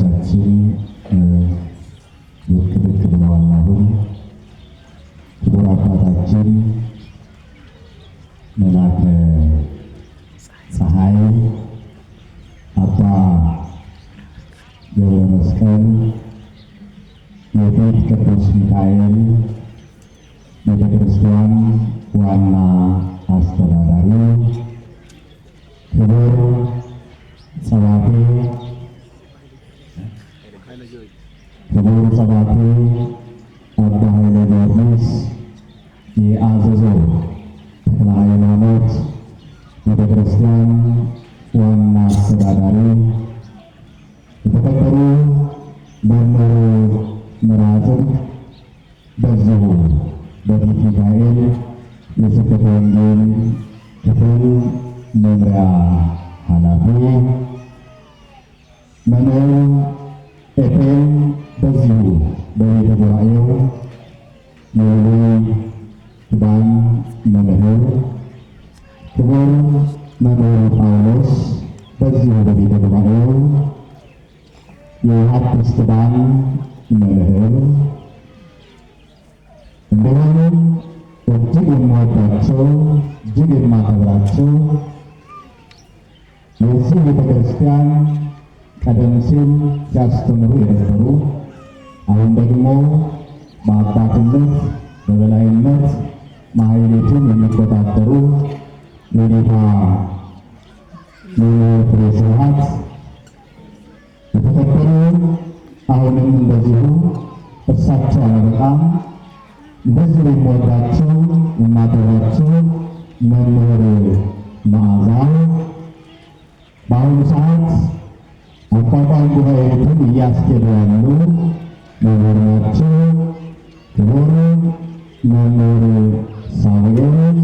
አባቶቻችን ብቅ ብለዋል። አሁን ክቡር አባታችን መላከ ፀሐይ አባ ገብረ መስቀል የቤት ቅዱስ ሚካኤል ቤተክርስቲያን ዋና አስተዳዳሪ፣ ክቡር ጸባቴ አባ ኃይለ ጊዮርጊስ የአዘዞ ተክለ ሃይማኖት ቤተክርስቲያን ዋና አስተዳዳሪ፣ የተከበሩ መምህር ምራትን በዚሁ በቤተ ሚካኤል የስብከተ ወንጌል ክፍል መምሪያ ኃላፊ፣ መምህር ኤፍሬም በዚሁ በቤተ ጉባኤው የብሉይ ኪዳን መምህር፣ ክቡር መምህር ጳውሎስ በዚሁ በቤተ ጉባኤው የሐዲስ ኪዳን መምህር፣ እንዲሁም እጅግ የምወዳቸው እጅግ የማከብራቸው የዚህ ቤተክርስቲያን ቀደም ሲል ሲያስተምሩ የነበሩ አሁን ደግሞ በአባትነት በበላይነት ማህሌቱን የሚቆጣጠሩ የኔታ ፍሬ ስብሐት፣ የተከበሩ አሁንም እንደዚሁ እርሳቸው አለበጣም እንደዚህ የምወዳቸው የማከብራቸው መምህር መዓዛ በአሁኑ ሰዓት አቋቋም ጉባኤቱን እያስኬዱ ያሉ መምህር ናቸው። ክቡር መምህር ሳሙኤል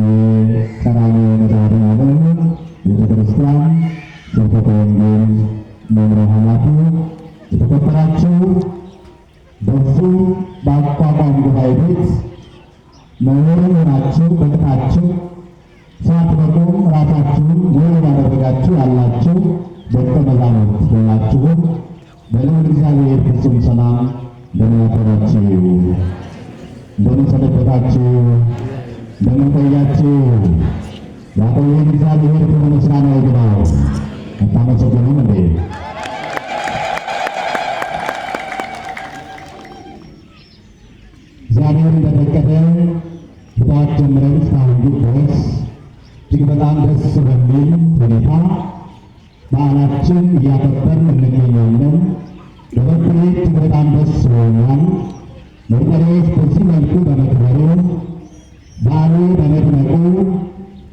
የቀራንዮ መድኃኔዓለም ቤተክርስቲያን ስብከተ ወንጌል መምሪያ ኃላፊ፣ የተከበራችሁ በዚህ በአቋቋም ጉባኤ ቤት መምህር ሆናችሁ በቅታችሁ ሳትበቁም ራሳችሁን ወይም ያደረጋችሁ ያላችሁ ደቀ መዛሙርት ሁላችሁም በልዑል እግዚአብሔር ፍጹም ሰላም እንደምን አደራችሁ? እንደምን ሰነበታችሁ? እንደምን ቆያችሁ? ያቆየን እግዚአብሔር ክብር ምስጋና ይግባው። አታመሰግኑም እንዴ? እግዚአብሔር እንደፈቀደ ከጠዋት ጀምረን እስካሁን ድረስ እጅግ በጣም ደስ በሚል ሁኔታ በዓላችን እያከበርን እንገኛለን። በበኩሌ እጅግ በጣም ደስ ብሎኛል። መርቆሬዎስ በዚህ መልኩ በመክበሩ በዓሉ በመድመቁ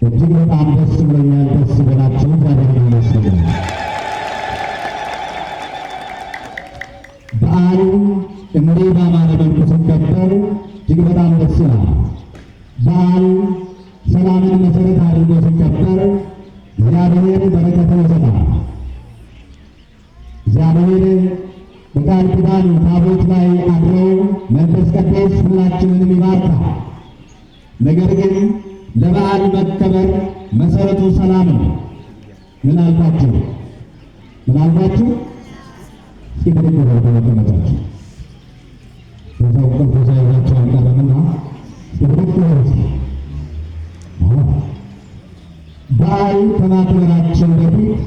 እጅግ በጣም ደስ ብሎኛል። ደስ ብላችሁ እግዚአብሔር ይመስገን። በዓሉ እንዲህ ባማረ መልኩ ሲከበር እጅግ በጣም ደስ ይላል። በዓል ሰላምን መሰረት አድርጎ ሲከበር እግዚአብሔር በረከትን ይሰጣል። እግዚአብሔር በቃል ኪዳን ታቦት ላይ አድሮ መንፈስ ቅዱስ ሁላችንንም ይባርካል። ነገር ግን ለበዓል መከበር መሰረቱ ሰላም ነው። ምን አልኳችሁ? እስኪ ብድግ በሉ ተመልከታችሁ። በዛው ቅርብ ሳይዛቸው አልቀረምና ብድግ በሉ። በዓል ከማክበራችን በፊት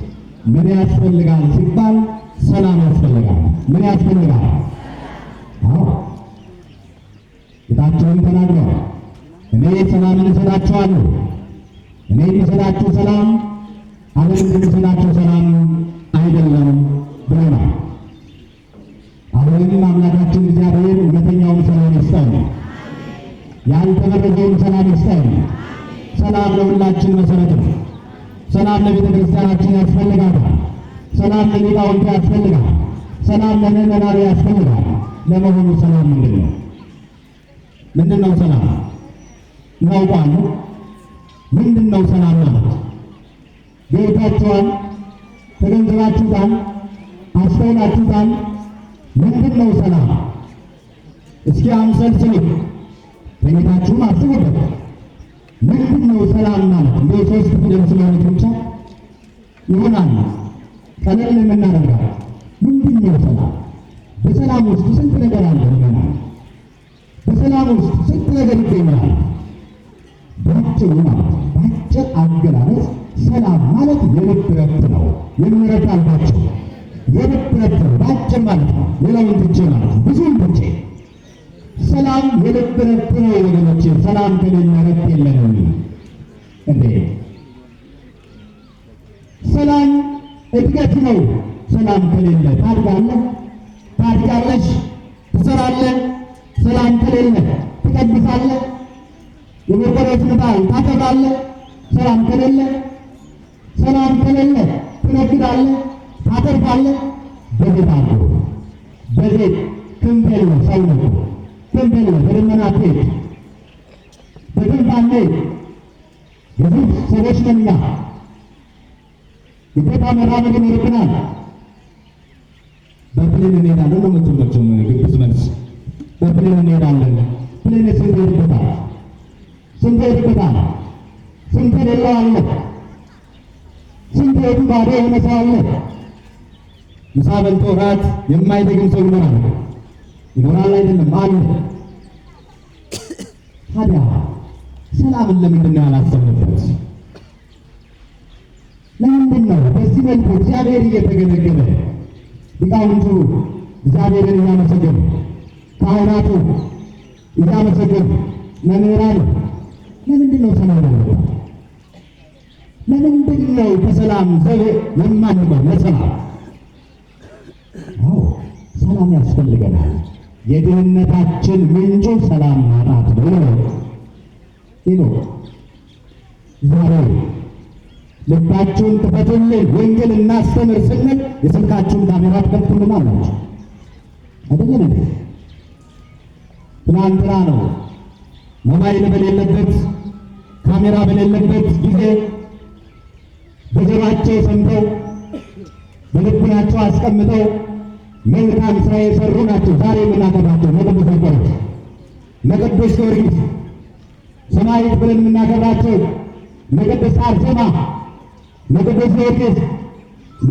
ምን ያስፈልጋል ሲባል ሰላም ያስፈልጋል። ምን ያስፈልጋል? ጌታችንም ተናግረዋል። እኔ ሰላምን እሰጣችኋለሁ፣ እኔ የምሰጣችሁ ሰላም ዓለም እንደሚሰጣችሁ ሰላም አይደለም ብለናል። አሁንም አምላካችን እግዚአብሔር እውነተኛውን ሰላም ይስጠን፣ ያልተበረዘውን ሰላም ይስጠን። ሰላም ለሁላችን መሰረት ነው። ሰላም ለቤተ ክርስቲያናችን ያስፈልጋታል። ሰላም ለሊቃውንቱ ያስፈልጋል። ሰላም ለምዕመናኑ ያስፈልጋል። ለመሆኑ ሰላም ምንድን ነው? ምንድን ነው ሰላም? እናውቃለን። ምንድን ነው ሰላም ማለት? ገብታችኋል? ተገንዝባችሁታል? አስተውላችሁታል? ምንድን ነው ሰላም? እስኪ አምሰልስሉ፣ ተኝታችሁም አስቡበት። ምንድን ነው ሰላም ማለት? እንደ ሶስት ፊደል ስለሆነች ብቻ ይሆናል ቀለል የምናደርጋል። ነው ሰላም? በሰላም ውስጥ ስንት ነገር አለ ገና። በሰላም ውስጥ ስንት ነገር ይገኛል። ባጭሩ ማለት ባጭር አገላለጽ ሰላም ማለት የልብ ረፍት ነው። የሚረዳባቸው የልብ ረፍት ነው ባጭር ማለት ነው። ሌላውን ትቼ ማለት ነው፣ ብዙም ትቼ ሰላም የልብ ረፍት ነው ወገኖቼ። ሰላም ከሌለ ረፍት የለንም እንዴ። ሰላም እድገት ነው። ሰላም ከሌለ ታድጋለህ፣ ታድጋለሽ፣ ትሰራለህ። ሰላም ከሌለ ትቀድሳለህ፣ የመቆረጥ ንባል ታከብራለህ። ሰላም ከሌለ ሰላም ከሌለ ትነግዳለህ፣ ታተርፋለህ። በቤት አድሮ በቤት ክንፍ የለ ሰውነቱ ክንፍ የለ በደመና ትሄድ በክንፍ አንሄድ። ብዙ ሰዎች ነኛ ግዴታ መራመድ ይኖርብናል። በፕሌን እንሄዳለን ነው የምትመቸው ግብስ መልስ። በፕሌን እንሄዳለን። ፕሌን ስንት ሄድበታል? ስንት ሄድበታል? ስንት የሌለው አለ? ስንት ሄዱ ባዶ የሆነ ሰው አለ? ምሳ በልቶ እራት የማይደግም ሰው ይኖራል። ይኖራል አይደለም አለ። ታዲያ ሰላምን ለምንድን ነው ያላሰብንበት? ለምንድን ነው በዚህ መልኩ እግዚአብሔር እየተገለገለ ሊቃውንቱ እግዚአብሔርን እያመሰገኑ ካህናቱ እያመሰገኑ መምህራኑ ለምንድን ነው ሰላም ያለው? ለምንድን ነው ከሰላም ዘብ የማንለው? ለሰላም ሰላም ያስፈልገናል። የድህነታችን ምንጩ ሰላም ማጣት ነው። ይኖ ዛሬ ልባችሁን ክፈቱልን ወንጌል እናስተምር ስንል የስልካችሁን ካሜራ ትከፍቱልን አላችሁ አይደለም እንዴ? ትናንትና ነው ሞባይል በሌለበት ካሜራ በሌለበት ጊዜ በጆሯቸው ሰምተው በልቡናቸው አስቀምጠው መልካም ስራ የሰሩ ናቸው። ዛሬ የምናከብራቸው መቅዱስ ጊዮርጊስ፣ መቅዱስ ጊዮርጊስ ሰማዕት ብለን የምናከብራቸው መቅዱስ አርሴማ፣ መቅዱስ ጊዮርጊስ፣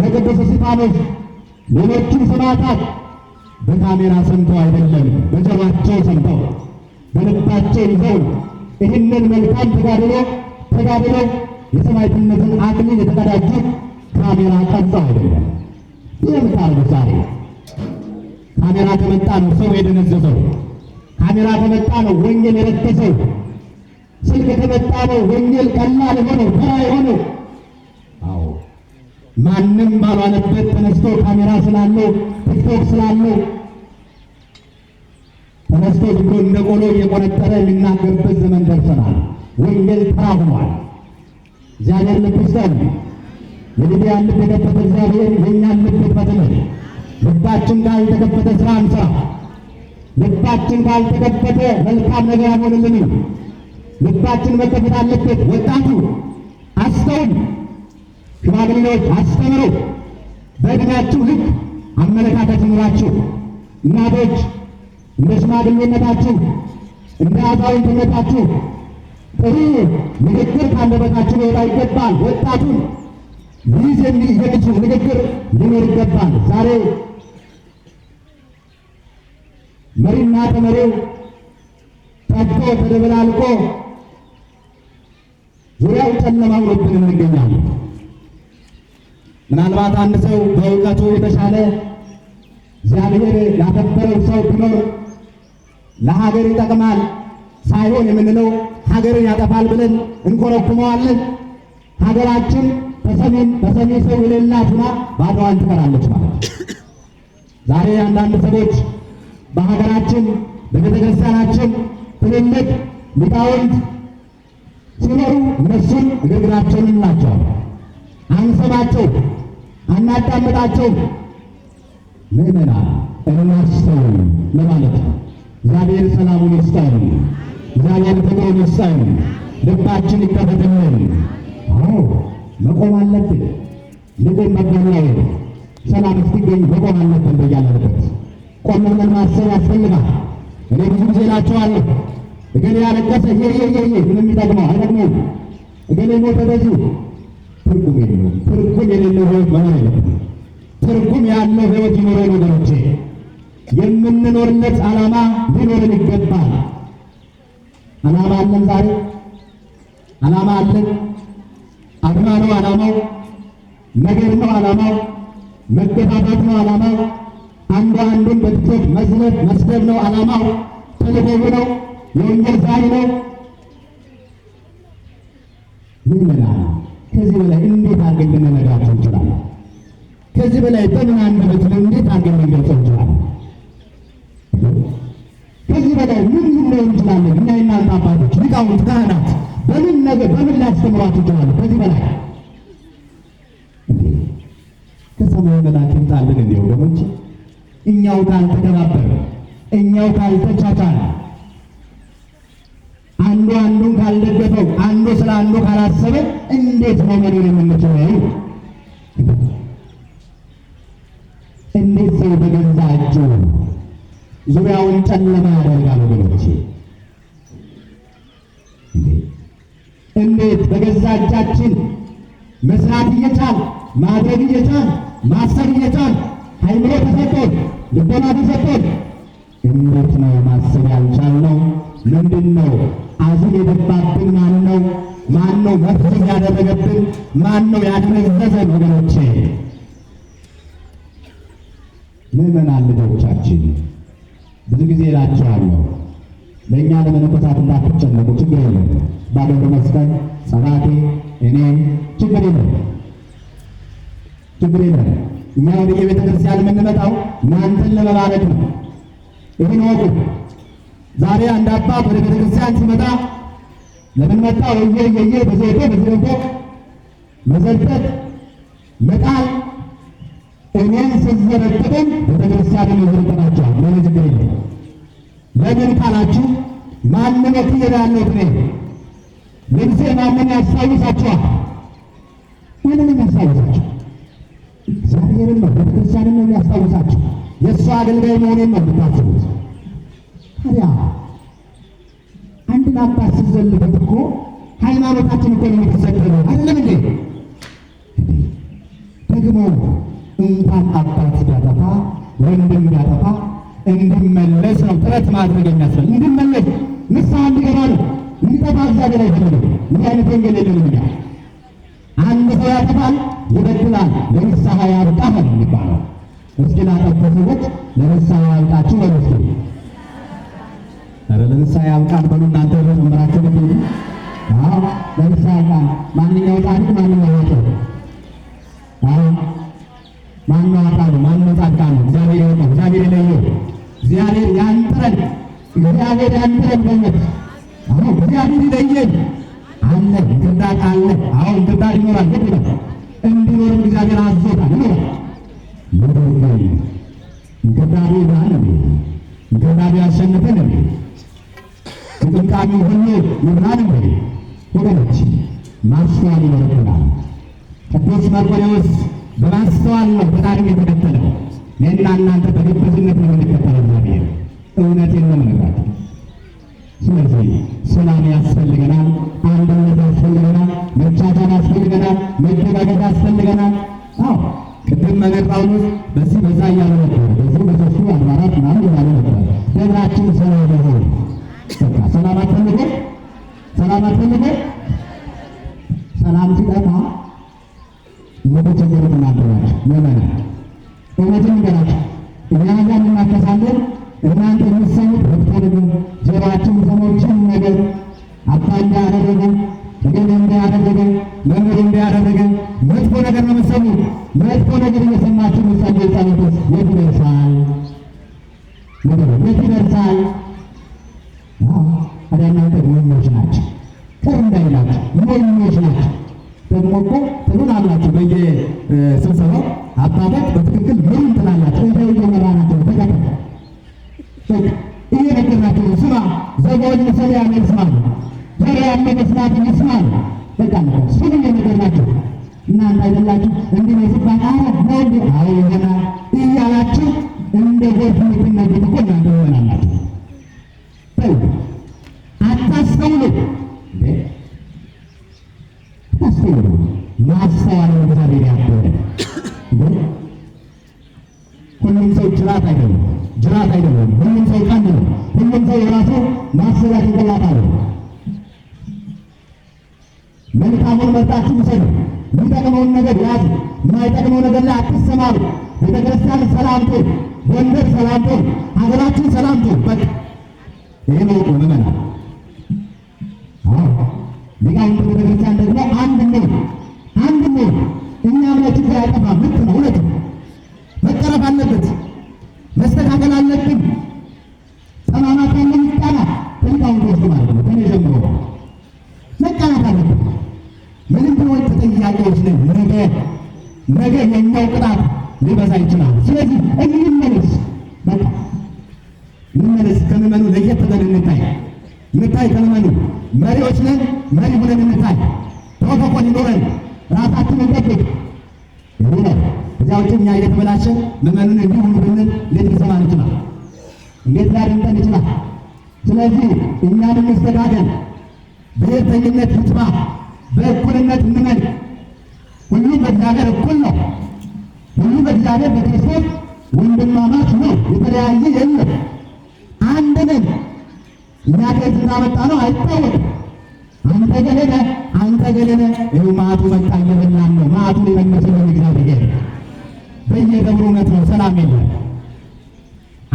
መቅዱስ እስጢፋኖስ፣ ሌሎችም ሰማዕታት በካሜራ ሰምተው አይደለም፣ በጆሯቸው ሰምተው በልባቸው ይዘው ይህንን መልካም ተጋድሎ የሰማዕትነትን አክሊል የተቀዳጁት ካሜራ ቀርጸው አይደለም። ይህ የምታደርጉት ዛሬ ካሜራ ከመጣ ነው ሰው የደነዘዘው። ካሜራ ከመጣ ነው ወንጌል የረከሰው። ስልክ ከመጣ ነው ወንጌል ቀላል የሆነው ተራ የሆነው። አዎ ማንም ባልዋለበት ተነስቶ ካሜራ ስላለው ቲክቶክ ስላለው ተነስቶ ዝም እንደ ቆሎ እየቆነጠረ የሚናገርበት ዘመን ደርሰናል። ወንጌል ተራ ሆኗል። እግዚአብሔር ልብ ይስጠን። የልብያን ልብ የከፈተ እግዚአብሔር የእኛን ልብ ይክፈትልን። ልባችን ካልተከፈተ ስራ አንሰራ። ልባችን ካልተከፈተ መልካም ነገር አይሆንልንም። ልባችን መከፈት አለበት። ወጣቱ አስተውል፣ ሽማግሌዎች አስተምሩ። በዕድሜያችሁ ልክ አመለካከት ይኑራችሁ። እናቶች እንደ ሽማግሌነታችሁ እንደ አዛውንትነታችሁ ጥሩ ንግግር ካንደበታችሁ ሊወጣ ይገባል። ወጣቱን ይህ የሚችል ንግግር ሊኖር ይገባል። ዛሬ መሪና ተመሪው ጠፍቶ ተደበላልቆ ዙሪያው ጨለማ ሆኖብን እንገኛለን። ምናልባት አንድ ሰው በእውቀቱ የተሻለ እግዚአብሔር ያከበረው ሰው ቢኖር ለሀገር ይጠቅማል ሳይሆን የምንለው ሀገርን ያጠፋል ብለን እንኮረኩመዋለን። ሀገራችን ተሰሚ ሰው የሌላት ሆና ባዶዋን ትቀራለች ማለት ነው። ዛሬ አንዳንድ ሰዎች በሀገራችን በቤተ ክርስቲያናችን ትልልቅ ሊቃውንት ሲኖሩ እነሱን እግርግራቸውን እንላቸዋለን። አንሰማቸው፣ አናዳምጣቸው። ምእመናን እናስተውል ለማለት ነው። እግዚአብሔር ሰላሙን ይስጠን። እግዚአብሔር ፍቅሩን ይስጠን። ልባችን ይከፈትልን። አዎ መቆም አለብን። ልብን መገናዊ ሰላም እስኪገኝ መቆም አለብን። በያለንበት ቆም ብለን ማሰብ ያስፈልጋል። እኔ ብዙ ጊዜ እላቸዋለሁ፣ እገሌ ያለቀሰ ምንም ይጠቅመው አይጠቅመውም። እገሌ ሞተ በዚሁ ትርጉም የለውም። ትርጉም የሌለው ሕይወት መኖር የለብንም። ትርጉም ያለው ሕይወት ይኖረን ወገኖቼ። የምንኖርለት ዓላማ ሊኖረን ይገባል። ዓላማ አለን። ዛሬ ዓላማ አለን። አድማ ነው ዓላማው፣ ነገር ነው ዓላማው፣ መገፋፋት ነው ዓላማው፣ አንዱ አንዱን በትቶት መዝለፍ መስደብ ነው ዓላማው፣ ተልእኮው ነው፣ የወንጌል ዛሪ ነው። ምን ይላል? ከዚህ በላይ እንዴት አድርገን ልንነግራቸው እንችላለን? ከዚህ በላይ በምን አንደበት እንዴት አድርገን ልንገልጸው እንችላለን? ከዚህ በላይ ምን ልንለው እንችላለን? እኛ የእናንተ አባቶች፣ ሊቃውንት፣ ካህናት በምን ነገር በምን ላስተምሯችሁ እንችላለን? ከዚህ በላይ ከሰማይ መላእክት ይምጣልን እንዴ ወገኖች? እኛው ካልተከባበር፣ እኛው ካልተቻቻል፣ አንዱ አንዱን ካልደገፈው፣ አንዱ ስለ አንዱ ካላሰበ እንዴት ነው መኖር የምንችለው? እንዴት ሰው በገዛ እጁ ዙሪያውን ጨለማ ያደርጋል ወገኖቼ? እንዴት በገዛ እጃችን መስራት እየቻል ማድረግ እየቻል ማሰብ እየቻል ሃይምሮ ተሰጥቶን ልቦና ተሰጥቶን እንዴት ነው ማሰብ ያልቻልነው? ምንድን ነው አዝን የደባብን? ማን ነው? ማን ነው መፍትሄ ያደረገብን? ማን ነው ያደነዘዘን? ወገኖቼ ምዕመናን ልጆቻችን ብዙ ጊዜ እላችኋለሁ ለእኛ ለመነኮሳት እንዳትጨነቁ፣ ችግር የለም። ባገብረ መስቀል ጸባቴ እኔ ችግር የለም፣ ችግር የለም። እኛ ወደ የቤተ ክርስቲያን የምንመጣው እናንተን ለመባረክ ነው። ይህን ወቁ። ዛሬ አንድ አባት ወደ ቤተ ክርስቲያን ሲመጣ ለምን መጣ? ወየ በዘይቶ በዘይቶ መዘልጠት መጣል እኔን ስዘረጥጥን ቤተ ክርስቲያንን ይዘረጥናቸዋል። ለምን ችግር የለም። ለምን ካላችሁ ማንን ወክዬ ያለሁት እኔ? ልብሴ ማንን ያስታውሳችኋል? ማንን የሚያስታውሳችሁ? እግዚአብሔርን ነው፣ ቤተ ክርስቲያንን ነው የሚያስታውሳችሁ። የእሱ አገልጋይ መሆኔን ነው የምታስቡት። ታዲያ አንድን አባት ሲዘልበት እኮ ሃይማኖታችን እኮ ነው የተሰጠነው አይደለም እንዴ? ደግሞ እንኳን አባት ቢያጠፋ ወንድም ቢያጠፋ እንዲመለስ ነው ጥረት ማድረግ የሚያስፈልግ። እንዲመለስ ንስሐ እንዲገባ ነው። እንዲጠፋ እግዚአብሔር አይፈልግም። እንዲህ አይነት ወንጌል የለንም እኛ። አንድ ሰው ያጠፋል፣ ይበድላል፣ ለንስሐ ያብቃህ ነው የሚባለው። እስኪ ላጠፉ ሰዎች ለንስሐ ያብቃችሁ በሉ እስኪ። ኧረ ለንስሐ ያብቃን በሉ እናንተ መምህራችሁ ብትሉ። አዎ ለንስሐ ያብቃን። ማንኛው ጻድቅ ማንኛው ኃጥእ? አዎ ማነው አጣሉ? ማነው ጻድቃን? እግዚአብሔር ይወቀው፣ እግዚአብሔር ይለየው። እግዚአብሔር ያንጥረን፣ እግዚአብሔር ያንጥረን በእውነት። አዎ እግዚአብሔር ይለየን። አለ እንክርዳድ አለ። አዎ እንክርዳድ ይኖራል። ግድ ነው እንዲኖርም እግዚአብሔር አዞታል። ይኖራል። እንክርዳዱ ይብራል እንዴ? እንክርዳዱ ያሸንፈን እንዴ? ጥንቃቄው ሁሉ ይብራል እንዴ? ወገኖች ማስተዋል ይኖርብናል። ቅዱስ መርቆሬዎስ በማስተዋል ነው ፈጣሪን የተከተለው። እኔና እናንተ በግብዝነት ነው የምንከተለው እግዚአብሔር። እውነቴን ነው የምነግራችሁ። ስለዚህ ሰላም ያስፈልገናል፣ አንድነት ያስፈልገናል፣ መቻቻል ያስፈልገናል፣ መደጋገፍ ያስፈልገናል። አዎ ቅድም መምህር ጳውሎስ በዚህ በዛ እያሉ ነበር። በዚህ በሶስቱ አድባራት ምናምን እያሉ ነበር። ደብራችን ሰላም ይሁን። በቃ ሰላም አትፈልጉ፣ ሰላም አትፈልጉ። ሰላም ሲጠፋ እየተቸገሩ ተናገራቸው። ለምን እውነትን ንገራቸው። እኛ ጋር እናከሳለን፣ እናንተ የምትሰሙት ወቅት ነገር ጀሯችን ሰሞችን ነገር አባ እንዳያደረገ ተገኘ እንዳያደረገ መምህር እንዳያደረገ መጥፎ ነገር ነው የምትሰሙ። መጥፎ ነገር እየሰማችሁ ምሳሌ ጸሎትስ የት ይደርሳል? የት ይደርሳል? ታዲያ እናንተ ሞኞች ናቸው። ቅር እንዳይላቸው ሞኞች ናቸው። ደግሞ እኮ ትሉናላችሁ በየስብሰባው አባቶች በትክክል ምን ትላላችሁ? እንደ እየመራናቸው ተከተል እየነገርናቸው ስማ፣ ዘጋዎች መሰለ ያለ ይስማሉ፣ ጆሮ ያለ መስማት ይስማሉ። በቃ እሱን እየነገርናቸው እናንተ አይደላችሁ እንዲህ ነው ሲባል ነው እንዲ ይሆናል እያላችሁ እንደ ጎርፍ የምትነዱት እኮ እናንተ ይሆናላችሁ። አታስተውሉ ማስተዋል እግዚአብሔር ያደረ ጅራት አይደለም፣ ጅራት አይደለም። ሁሉም ሰው ቀንድ ነው። ሁሉም ሰው የራሱ ማሰቢያ ጭንቅላት አለው። መልካሙን መርጣችሁ ውሰዱ። የሚጠቅመውን ነገር ያዙ። የማይጠቅመው ነገር ላይ አትሰማሩ። ቤተክርስቲያን ሰላም ትሁን፣ ጎንደር ሰላም ትሁን፣ ሀገራችን ሰላም ትሁን። በቃ ይህ ነው እኮ ምመና ሊቃውንተ ቤተክርስቲያን ደግሞ አንድ ነው፣ አንድ ነው። እኛም ላይ ችግር አይጠፋም። ልክ ነው፣ እውነት ነው። መቀረፍ አለበት፣ መስተካከል አለብን። ጠማማት ያለ ይቃናል። ሊቃውንቶች ማለት ነው ከኔ ጀምሮ መቃናት አለብን። ምንም ቢሆን ተጠያቂዎች ነን። ነገ የኛው ቅጣት ሊበዛ ይችላል። ስለዚህ እንመለስ፣ በቃ እንመለስ። ከምዕመኑ ለየት ብለን እንታይ ከምዕመኑ መሪዎች ነን። መሪ ሆነን እንታይ ፕሮቶኮል ይኖረን፣ ራሳችንን እንጠብቅ። ይህ ነው። እዚያ ውጭ እኛ እየተበላሸን ምዕመኑን እንዲሁ ብንል እንዴት ሊሰማን ይችላል? እንዴት ሊያደምጠን ይችላል? ስለዚህ እኛን እንስተካከል። ብሔርተኝነት ይጥፋ፣ በእኩልነት እንመን። ሁሉም በእግዚአብሔር እኩል ነው። ሁሉም በእግዚአብሔር በክርስቶስ ወንድማማች ነው። የተለያየ የለም። አንድ ነን። እኛ ከየት እንዳመጣ ነው አይታወቅም። አንተ ገለነ አንተ ገለነ ይኸው ማቱ መጣ እየበላን ነው። ማቱን የመለሰልን እግዚአብሔር በየደብሩ እውነት ነው። ሰላም የለም።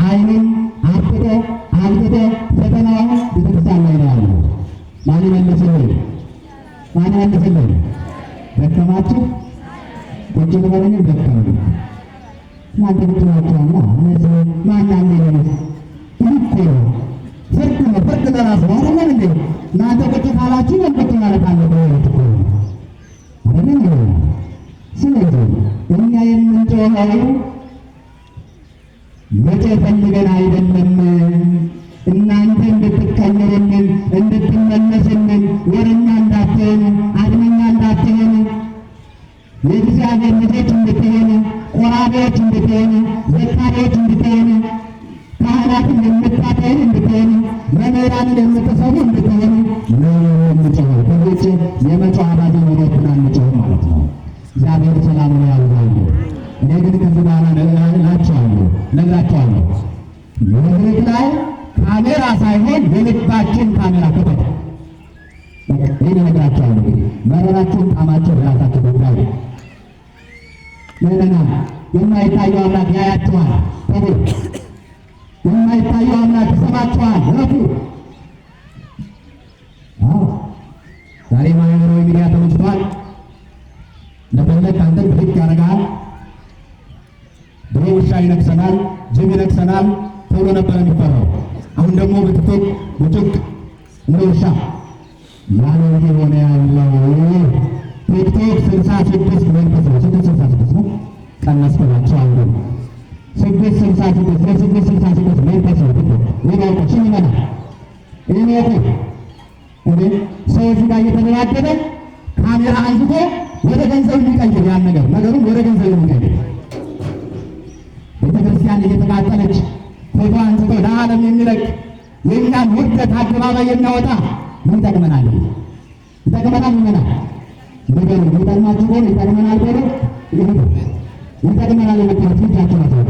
አይኑን አፍጥጦ አልግጦ ፈተናውን ቤተክርስቲያን ላይ ነው ያለው። ማን ይመልስልን? ማን ይመልስልን? ደከማችሁ ቁጭ ልበለኝ ደከሙ እናንተ ብትናቸዋና እነዚህ ማናንዴ ነው እኮ ፍርድ ነው። ፍርድ ለራሱ አይደለም እንዴ? እናንተ ቁጭ ካላችሁ ቁጭ ማለት አለበት እኮ አይደለም። ስለዚህ እኛ የምንጮኸው መቼ ፈልገን አይደለም፣ እናንተ እንድትቀየሩልን እንድትመለስልን፣ ወረኛ እንዳትሆኑ፣ አድመኛ እንዳትሆኑ፣ የእግዚአብሔር ልጆች እንድትሆኑ፣ ቆራቢዎች እንድትሆኑ፣ ዘካሪዎች እንድትሆኑ፣ ካህናትን የምታጠኑ እንድትሆኑ፣ መምህራንን የምትሰሙ እንድትሆኑ ነው የምንጮኸው። ከዚች የመጮህ አባዜ ወደትን አንጮህም ማለት ነው። እግዚአብሔር ሰላሙን ያብዛል። እኔ ግን ከዚህ በኋላ እላቸዋለሁ፣ እነግራቸዋለሁ መድረክ ላይ ካሜራ ሳይሆን የልባችን ካሜራ ክፈት። ይህን እነግራቸዋለሁ። እንግዲህ መረራችሁን ጣማቸው የራሳቸው ጉዳይ። ምዕመናን የማይታየው አምላክ ያያችኋል። ተቡ የማይታየው አምላክ ይሰማችኋል። ረፉ። ዛሬ ማህበራዊ ሚዲያ ተመችቷል። ለፈለግ አንተን ብድግ ያደርጋል። ድሮ ውሻ ይነክሰናል፣ ጅብ ይነክሰናል ተብሎ ነበር የሚፈራው። አሁን ደግሞ በቲክቶክ ብጭቅ እንደ ውሻ ያለ ሆነ ያለው ቲክቶክ 66 መንፈስ ነው። 666 ነው። ቀነስኩላቸው አሉ 666 ለ666 መንፈስ ነው። ቲክቶክ ይሄው እሺ ይመና ይሄው እንዴ ሰው እዚህ ጋር እየተደራደረ ካሜራ አንስቶ ወደ ገንዘብ የሚቀይር ያን ነገሩን ወደ ገንዘብ የሚቀይር ቤተክርስቲያን እየተቃጠለች ፎቶ አንስቶ ለዓለም የሚለቅ የእኛን ውርደት አደባባይ የሚያወጣ ምን ይጠቅመናል? ይጠቅመናል? ይመናል ነገሩ ይጠቅማችሁ ሆነ ይጠቅመናል ሆነ ይጠቅመናል የምትሉት እጃችሁ ናቸው።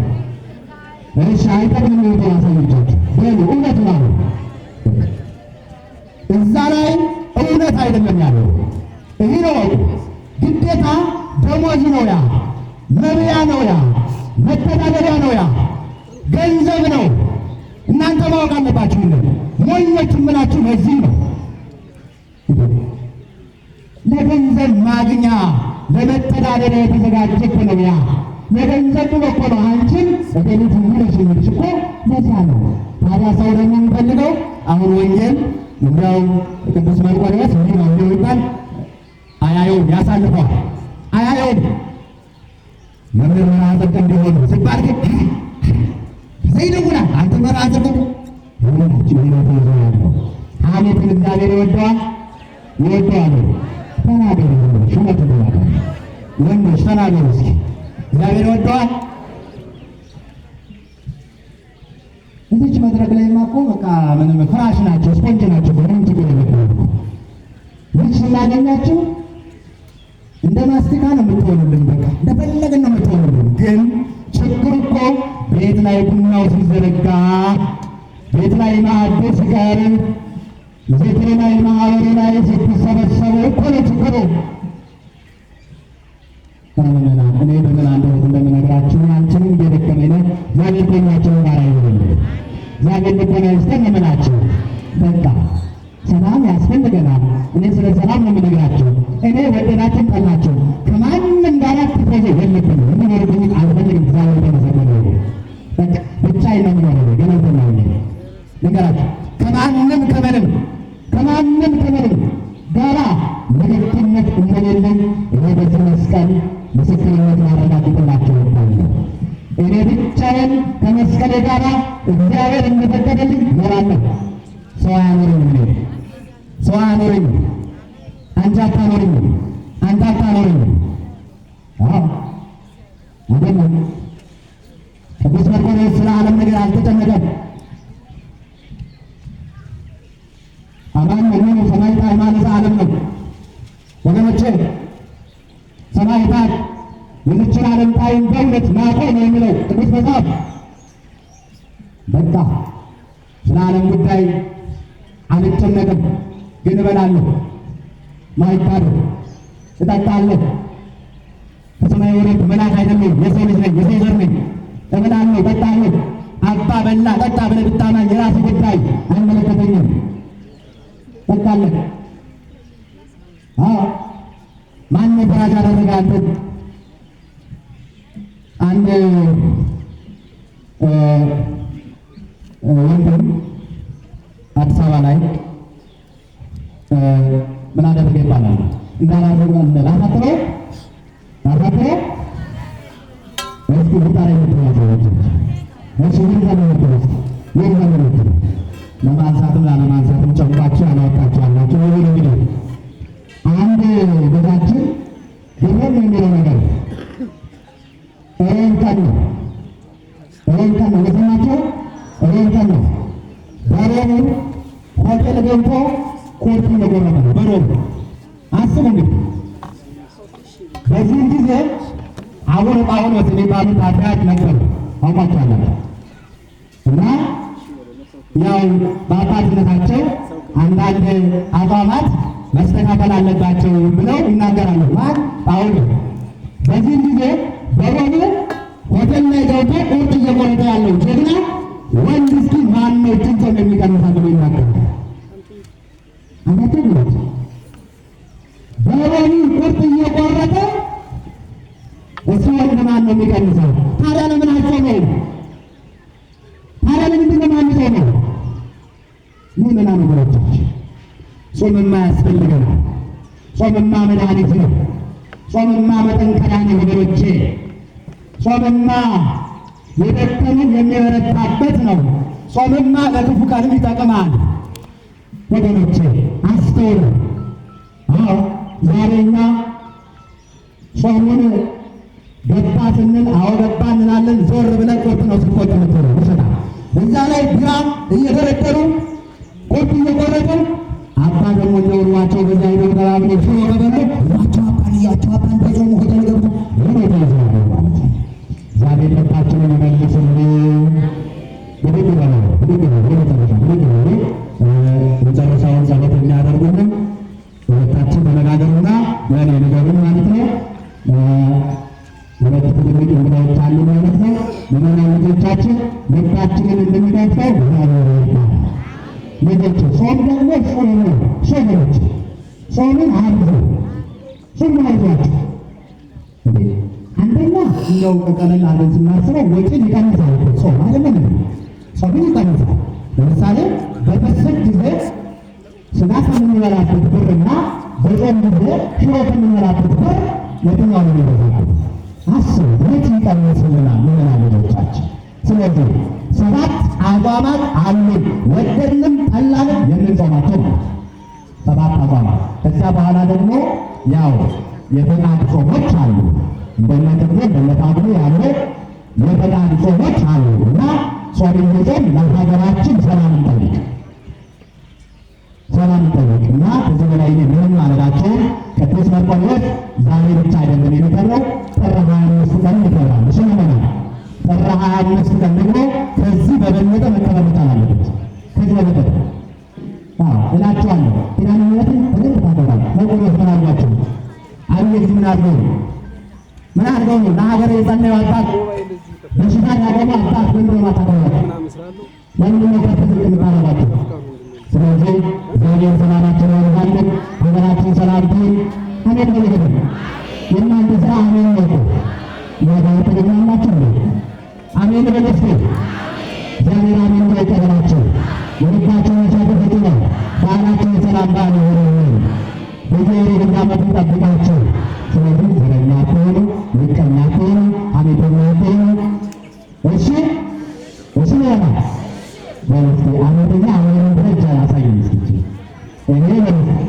እሺ አይጠቅምም ነው ያሳዩቻችሁ በሉ እውነት ነው። እዛ ላይ እውነት አይደለም ያለው ይሄ ነው ግዴታ ደሞዝ ነው፣ ያ መብያ ነው፣ ያ መተዳደሪያ ነው፣ ያ ገንዘብ ነው። እናንተ ማወቅ አለባችሁ። ሞኞች የምላችሁ ለዚህ ነው። ለገንዘብ ማግኛ ለመተዳደሪያ የተዘጋጀ እኮ ነው። ያ ለገንዘብ እኮ ነው። አንቺን በቤት ሙሉሽ የሚልሽ እኮ ለዚያ ነው። ታዲያ ሰው ደግሞ የሚፈልገው አሁን ወንጌል እንዲያው ቅዱስ መርቆሬዎስ እንዲህ ነው እንዲሁ ይባል አያየውም፣ ያሳልፈዋል። አያየውም መምህር መርሐ ጽድቅ እንዲሆኑ ሲባል ግን ዘይደውላል። አንተ መርሐ ጽድቅ ሁላችሁ ይወጡ ያለው ሐሜትን እግዚአብሔር ይወደዋል፣ ይወደዋል። ተናገሩ ሹመት ነው። ወንዶች ተናገሩ እስኪ እግዚአብሔር ይወደዋል። እዚች መድረክ ላይማ እኮ በቃ ምንም ፍራሽ ናቸው፣ ስፖንጅ ናቸው። ምንም ችግር የለም። ልጅ ስናገኛችሁ እንደ ማስቲካ ነው የምትሆኑልን። በቃ እንደፈለግን ነው የምትሆኑልን። ግን ችግሩ እኮ ቤት ላይ ቡናው ሲዘረጋ፣ ቤት ላይ ማዕድ ሲቀርብ፣ ዚክር ላይ ማህበር ላይ ስትሰበሰቡ እኮ ነው ችግሩ። ምዕመናን እኔ በምን አንደበት እንደምነግራችሁ አልችልም፣ እየደከመኝ ነው። እግዚአብሔር ከእኛችን ጋር ይሁን። እግዚአብሔር ልቦና ይስጠን። ምናችሁ በቃ ሰላም ያስፈልገናል። እኔ ስለ ሰላም ነው የምነግራችሁ። እኔ ወደዳችሁ ጠላችሁ ከማንም ጋር ትፈዙ የለብኝ የሚኖርብኝ አልፈልግም። እግዚአብሔር የተመሰገነ ይሁን። በቃ ብቻዬን ነው የምኖረው። ገለልተኛ ነኝ ነገራችሁ። ከማንም ከምንም ጋራ ንግግርነት እንደሌለኝ እኔ በዚህ መስቀል ምስክርነት ማረጋግጥላችሁ እወዳለሁ። እኔ ብቻዬን ከመስቀሌ ጋር እግዚአብሔር እንደፈቀደልኝ እኖራለሁ። ሰው አያኖረኝም። ሰው አያኖረኝም። አንቺ አታኖረኝም። አንተ አታኖረኝም። አይደለም። ቅዱስ መርቆሬዎስ ስለ ዓለም ነገር አልተጨነቀም። አማን መሆኑ ሰማዕታት ሃይማኖተ ዓለም ነው ወገኖቼ። ሰማዕታት የዚችን ዓለም ጣዕም በእውነት ናቁ ነው የሚለው ቅዱስ መጽሐፍ። በቃ ስለ ዓለም ጉዳይ አልጨነቅም፣ ግን እበላለሁ፣ ማይባል እጠጣለሁ። ከሰማይ ወሬት መላክ አይደለም፣ የሰው ልጅ ነኝ፣ የሰው ዘር ነኝ። እበላለሁ፣ እጠጣለሁ። አባ በላ ጠጣ ብለህ ብታማኝ የራስህ ጉዳይ፣ አይመለከተኝም። በቃለህ። ማን ፈራጅ አደረገ አንተን? አንድ ወንድም አዲስ አበባ ላይ ምን አደረገ ይባላል? እንዳላደረገ ላሳጥረው እስኪ ልታረ የምትያዘዎች እሺ ምን ዘመኖች ምን ዘመኖች ለማንሳትም ላለማንሳትም ጨምቋችሁ ያላወጣችሁ አላችሁ። ይህ እንግዲህ አንድ ቤታችን ግርም የሚለው ነገር እሬንቀን ነው የሰማችሁ? እሬንቀን ነው። በሬውን ሆቴል ገብቶ ኮርቱ እየጎረመ ነው በሮም። አስቡ እንግዲህ በዚህም ጊዜ አቡነ ጳውሎስ የሚባሉ ታዳጊ ነበሩ፣ አውቃቸዋለሁ። እና ያው በአባትነታቸው አንዳንድ አቋማት መስተካከል አለባቸው ብለው ይናገራሉ። ማን? ጳውሎስ። በዚህም ጊዜ በሮም ሆቴል ላይ ገብቶ ቁርጥ እየቆረጠ ያለው ጀግና ወንድ እስኪ ማን ነው ትንተን የሚቀንሳ ብሎ ይናገራል። አንተት በሮም ቁርጥ እየቆረጠ እሱ ወንድ ማን ነው የሚቀንሰው? ታዲያ ለምን አልጾመው? ታዲያ ለምንድን ነው የማንጾመው ነው? ምንና ነገሮቻችን ጾምማ ያስፈልገናል። ጾምማ መድኃኒት ነው። ጾምማ መጠንከሪያ ነው ነገሮቼ። ጾምማ የደከመን የሚበረታበት ነው። ጾምማ ለክፉ ቀንም ይጠቅማል ወገኖቼ፣ አስተውሉ። ዛሬ እኛ ጾሙን ገባ ስንል አዎ ገባ እንላለን። ዞር ብለን ቁርጥ ነው ስንቆጥ ምትሆነ ውሰዳ እዛ ላይ ቢራ እየደረደሩ ቁርጥ እየቆረጡ አባ ደግሞ እንደውሏቸው በዛ ሄደው ተባብሎ ሽሮ በበሉ እያቸው አባን በጾሙ ሆቴል ገብቶ ምን የተያዘ ማለት ነው። እግዚአብሔር ልባችንን ይመልስልን። ብድግ የመጨረሻውን ጸሎት የሚያደርጉልን ሁለታችን ተነጋገሩና ለእኔ ንገሩን ማለት ነው። ሁለት ትልልቅ እንግዳዎች አሉ ማለት ነው። ምንና ልጆቻችን ልባችንን እንድንደፍተው እግዚአብሔር ይርዳል። ልጆች ጾም ደግሞ ጾም ነው። ጾሞች ጾምን አብዙ። ጾም አይዟችሁ እንዴ! አንደኛ እንደው ቀለል አድርገን ስናስበው ወጪን ይቀንሳል። ጾም አይደለም እንዴ? ጾምን ይቀንሳል። ለምሳሌ በፍስክ ጊዜ ስጋ ከምንበላበት ብርና በጾም ጊዜ ሽሮ ከምንበላበት ብር የትኛው ነው የሚበዛው? አስቡ። ወጪ ይቀንስልናል ምንና ልጆቻችን። ስለዚህ 7 አቋማት አሉ፣ ወደድንም ጠላንም የምንጾማቸው ነው። 7 አቋማት። ከዛ በኋላ ደግሞ ያው የፈቃድ ጾሞች አሉ። እንደነ ቅድሜ እንደነ ጳጉሜ ያሉ የፈቃድ ጾሞች አሉ እና ጾም እየጾም ለሀገራችን ሰላም እንጠይቅ እና ከዚህ በላይ ምንም ማለዳቸው ቅዱስ መርቆሬዎስ ዛሬ ብቻ አይደለም የሚቀረው ጥር 25 ቀን ይቀራል። እሺ ጥር 25 ቀን ደግሞ ምን አድርገው ነው ለሀገር የጸለዩ አባት በሽታ ያገኙ አባት ምን በማታደርጋቸው ለምንድን ነው ከፍ ዝቅ የምታደርጋቸው? ስለዚህ እግዚአብሔር ሰላማችንን ያብዛልን፣ ሀገራችን ሰላም ትሁን። አሜን በሉ። የእናንተ ስራ አሜን ነው። ወደ ተገኛላችሁ ነው። አሜን በሉ። እግዚአብሔር አሜን ብሎ ይቀበላችሁ። የልባችሁን መሻት ይፈጽማል። በዓላችሁ የሰላም በዓል ይሁን። በእግዚአብሔር እንዳመጡ ጠብቃችሁ። ስለዚህ ዘረኛ አትሆኑ፣ ምቀኛ አትሆኑ፣ ሐሜተኛ አትሆኑ። እሺ እሺ ነው በልስቲ አመተኛ አሁን ብቻ ያሳየኝ እስኪ እኔ በልስቲ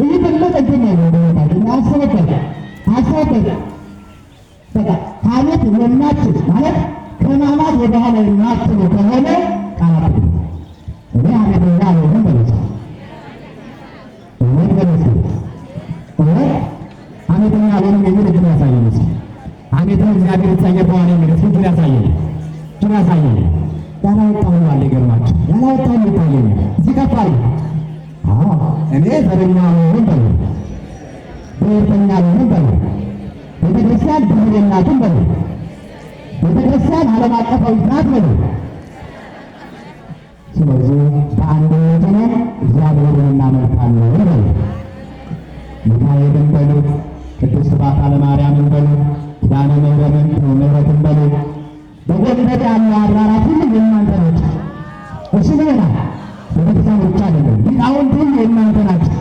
ይህ በለጠ ግን ነው ማለት አሰበበት በቃ ሐሜት ወናችሁ ማለት ከማማት ወደ ኋላ የማትሉ ከሆነ ቃላት እኔ አመተኛ ነው በልስቲ አመተኛ ነው የሚል ግን ያሳየኝ እስኪ አመተኛ እግዚአብሔር ተጸየፈው ነው የሚል ፍቅር ያሳየኝ ያላወጣው አለ። ይገርማችሁ ያላወጣው ይታየኝ እዚህ ከፋል። እኔ ዘረኛ ነኝ በሉ፣ ብሔርተኛ ነኝ በሉ፣ ቤተክርስቲያን ብሔር የላትም በሉ፣ ቤተክርስቲያን ዓለም አቀፋዊ ናት በሉ። ስለዚህ በአንድነት ሆነን እግዚአብሔርን እናመልካለን በሉ። ሚካኤልን በሉ፣ ቅድስት ባታ ለማርያምን በሉ፣ ኪዳነ ምሕረትን በሉ። በጎንደር ያለው አድባራት ሁሉ የእናንተ ናቸው። እሺ በላ ቤተክርስቲያን ብቻ አይደለም፣ ሊቃውንት ሁሉ የእናንተ ናቸው።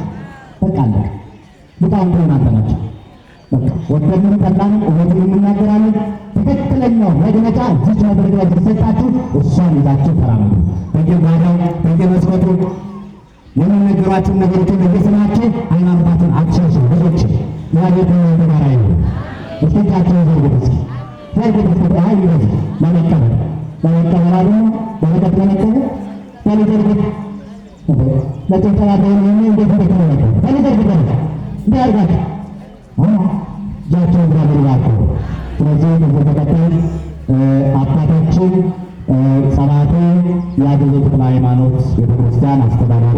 በቃ አለቀ። ሊቃውንት የእናንተ ናቸው። በቃ ወደድንም ጠላንም እውነቱን እንናገራለን። ትክክለኛው መግለጫ እዚች መድረክ ላይ ሲሰጣችሁ እሷን ይዛችሁ ተራመዱ። በየጓዳው በየመስኮቱ የሚነገሯችሁን ነገሮችን በየስማችሁ ሃይማኖታችሁን አትሸርሹ። ብዙዎች እግዚአብሔር ከእናንተ ጋር ይሁን። እስኪቻችሁን ዘርጉት እስኪ ለመቀበል አይደለም በረከት ለመቀበል ለሊደርግት ለጭንቀላት ሆነ እንዴት እንደተመለከ ለሊደርግት እንዲያርጋት እጃቸውን እግዚአብሔር ይባርክ። ስለዚህ በዚህ ተከታይ አባታችን ጸባቴ የአገኘ ተክለ ሃይማኖት ቤተክርስቲያን አስተዳዳሪ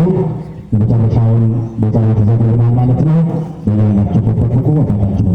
የመጨረሻውን በጸሎት ይዘግሩናል ማለት ነው። በሌላቸው ተጠብቁ። ወታታችን